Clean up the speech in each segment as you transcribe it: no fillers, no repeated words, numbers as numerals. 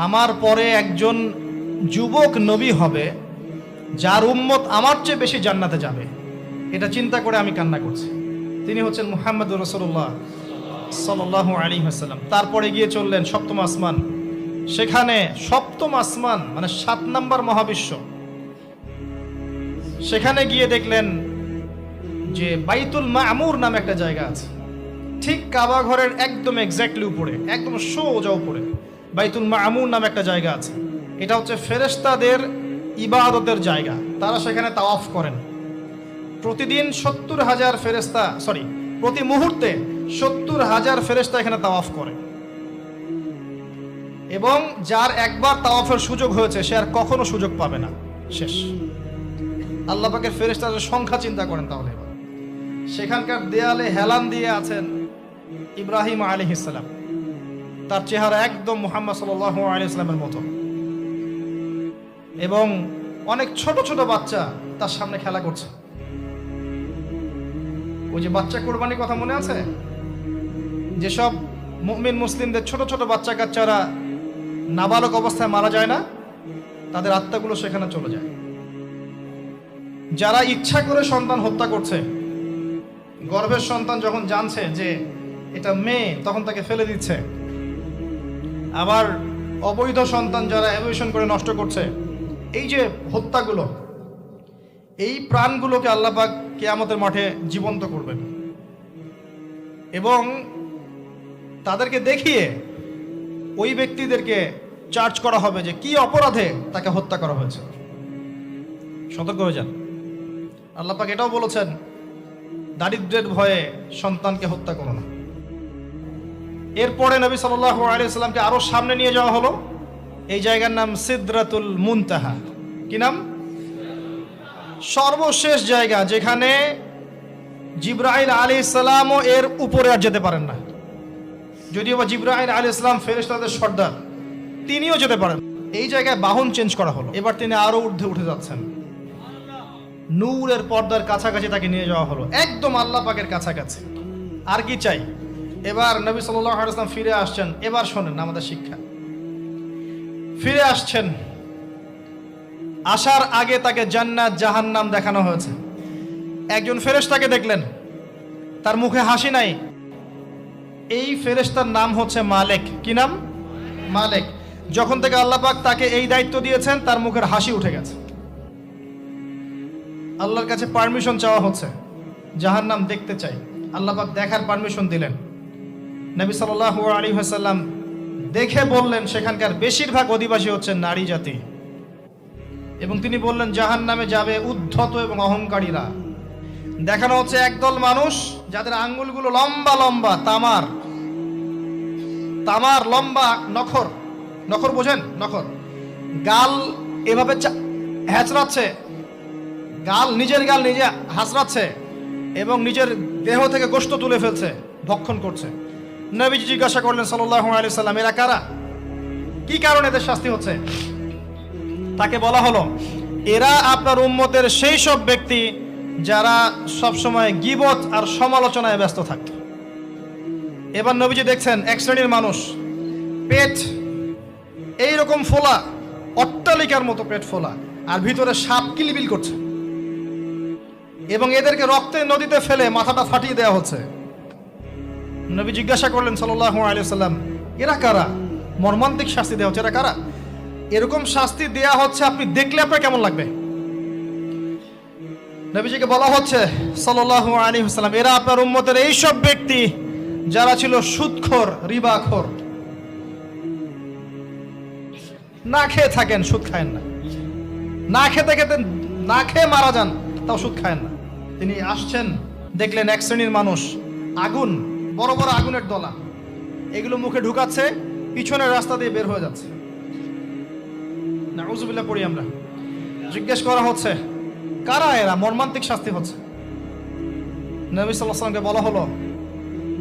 আমার পরে একজন যুবক নবী হবে যার উম্মত আমার চেয়ে বেশি জান্নাতে যাবে, এটা চিন্তা করে আমি কান্না করছি। তিনি হচ্ছেন মুহাম্মদুর রাসূলুল্লাহ সাল্লাল্লাহু আলাইহি ওয়াসাল্লাম। তারপরে গিয়ে চললেন সপ্তম আসমান। সেখানে সপ্তম আসমান মানে 7 নম্বর মহাবিশ্ব। সেখানে গিয়ে দেখলেন যে বাইতুল মামুর নামে একটা জায়গা আছে, ঠিক কাবা ঘরের একদম এক্স্যাক্টলি উপরে, একদম সোজা উপরে বাইতুল মামুর নামে একটা জায়গা আছে। এটা হচ্ছে ফেরেশতাদের ইবাদতের জায়গা, তারা সেখানে তাওয়াফ করেন। প্রতিদিন 70,000 ফেরেশতা, প্রতি মুহূর্তে 70,000 ফেরেশতা এখানে তাওয়াফ করে। এবং যার একবার তাওয়াফের সুযোগ হয়েছে সে আর কখনো সুযোগ পাবে না, শেষ। আল্লাহ পাকের ফেরেশতাদের সংখ্যা চিন্তা করেন তাহলে। সেখানকার দেয়ালে হেলান দিয়ে আছেন ইব্রাহিম আলাইহিস সালাম, তার চেহারা একদম মুহাম্মদ সাল্লাল্লাহু আলাইহি ওয়াসাল্লামের মতো। এবং অনেক ছোট ছোট বাচ্চা তার সামনে খেলা করছে। ওই যে বাচ্চা কোরবানির কথা মনে আছে, যেসব মুমিন মুসলিমদের ছোট ছোট বাচ্চা কাচ্চারা নাবালক অবস্থায় মারা যায় না, তাদের আত্মাগুলো সেখানে চলে যায়। যারা ইচ্ছা করে সন্তান হত্যা করছে, গর্ভের সন্তান যখন জানছে যে এটা মেয়ে তখন তাকে ফেলে দিচ্ছে। আবার অবৈধ সন্তান যারা অ্যাবর্শন করে নষ্ট করছে, এই যে হত্যাগুলো, এই প্রাণগুলোকে আল্লাহ পাক কিয়ামতের মাঠে জীবন্ত করবেন এবং তাদেরকে দেখিয়ে ওই ব্যক্তিদেরকে চার্জ করা হবে যে কি অপরাধে তাকে হত্যা করা হয়েছে। সতর্ক হয়ে যান। আল্লাহ পাক এটাও বলেছেন, দারিদ্র্যের ভয়ে সন্তানকে হত্যা করো না। এরপরে নবী সাল্লাল্লাহু আলাইহি ওয়াসাল্লামকে আরো সামনে নিয়ে যাওয়া হলো। এই জায়গার নাম সিদরাতুল মুনতাহা। কি নাম? সর্বশেষ জায়গা, যেখানে জিবরাইল আলাইহিস সালামও এর উপরে আর যেতে পারেন না। যদিও বা জিবরাইল আলাইহিস সালাম ফেরেশতাদের সর্দার, তিনিও যেতে পারেন। এই জায়গায় বাহন চেঞ্জ করা হলো। এবার তিনি আরো ঊর্ধ্বে উঠে যাচ্ছেন। নূরের পর্দার কাছাকাছি তাকে নিয়ে যাওয়া হলো, একদম আল্লাহ পাকের কাছাকাছি। আর কি চাই? এবার নবী সাল্লাল্লাহু আলাইহি ওয়াসাল্লাম ফিরে আসছেন। এবার শোনেন আমাদের শিক্ষা। ফিরে আসছেন, আসার আগে তাকে জান্নাত জাহান্নাম দেখানো হয়েছে। একজন ফেরেশতাকে দেখলেন, তার মুখে হাসি নাই। এই ফেরেশতার নাম হচ্ছে মালিক। কি নাম? মালিক। যখন থেকে আল্লাহ পাক তাকে এই দায়িত্ব দিয়েছেন, তার মুখের হাসি উঠে গেছে। আল্লাহর কাছে পারমিশন চাওয়া হচ্ছে, জাহান্নাম দেখতে চাই। আল্লাহ পাক দেখার পারমিশন দিলেন। নবী সাল্লাল্লাহু আলাইহি ওয়াসাল্লাম দেখে বললেন, সেখানকার বেশিরভাগ অধিবাসী হচ্ছে নারী জাতি। এবং তিনি বললেন, জাহান্নামে যাবে উদ্ধত এবং অহংকারীরা। দেখানো হচ্ছে একদল মানুষ যাদের আঙ্গুলগুলো লম্বা লম্বা, তামার লম্বা নখর। নখর বোঝেন? নখর। গাল এভাবে হ্যাচড়াচ্ছে, নিজের গাল নিজে হাসড়াচ্ছে এবং নিজের দেহ থেকে গোশত তুলে ফেলছে, ভক্ষণ করছে। নবীজি জিজ্ঞাসা করলেন সাল্লাল্লাহু আলাইহি ওয়াসাল্লাম, এরা কারা? কি কারণে এদের শাস্তি হচ্ছে? তাকে বলা হলো, এরা আপনার উম্মতের সেই সব ব্যক্তি যারা সবসময় গীবত আর সমালোচনায় ব্যস্ত থাকে। এবার নবীজি দেখছেন এক শ্রেণীর মানুষ, পেট এইরকম ফোলা, অট্টালিকার মতো পেট ফোলা, আর ভিতরে সাপ কিলবিল করছে এবং এদেরকে রক্তের নদীতে ফেলে মাথাটা ফাটিয়ে দেওয়া হচ্ছে। নবী জিজ্ঞাসা করলেন সাল্লাল্লাহু আলাইহি ওয়াসাল্লাম, এরা কারা? মর্মান্তিক শাস্তি দেওয়া হচ্ছে, এরা কারা? এরকম শাস্তি দেয়া হচ্ছে, আপনি দেখলে আপনার কেমন লাগবে? নবীজিকে বলা হচ্ছে সাল্লাল্লাহু আলাইহি ওয়াসাল্লাম, এরা আপনার উম্মতের এই সব ব্যক্তি যারা ছিল সুদখোর, রিবাখোর। না খেয়ে থাকেন, সুদ খায়েন না। না খেয়ে মারা যান, তাও সুদ খায়েন না। তিনি আসছেন, দেখলেন এক শ্রেণীর মানুষ আগুন, বড় বড় আগুনের দলা, এগুলো মুখে ঢুকাচ্ছে, পিছনের রাস্তা দিয়ে বের হয়ে যাচ্ছে। নাউযুবিল্লাহ পড়ি আমরা। জিজ্ঞেস করা হচ্ছে, কারা এরা? মর্মান্তিক শাস্তি হচ্ছে। নবী সাল্লাল্লাহু আলাইহি ওয়াসাল্লামকে বলা হলো,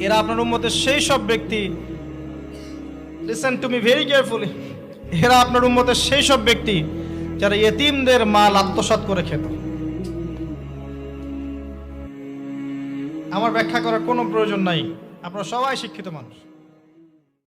এরা আপনার উম্মতের সেই সব ব্যক্তি, listen to me very carefully, এরা আপনার উম্মতের সেই সব ব্যক্তি যারা ইয়েতিমদের মাল আত্মসাৎ করে খেত। আমার ব্যাখ্যা করার কোনো প্রয়োজন নাই, আপনারা সবাই শিক্ষিত মানুষ।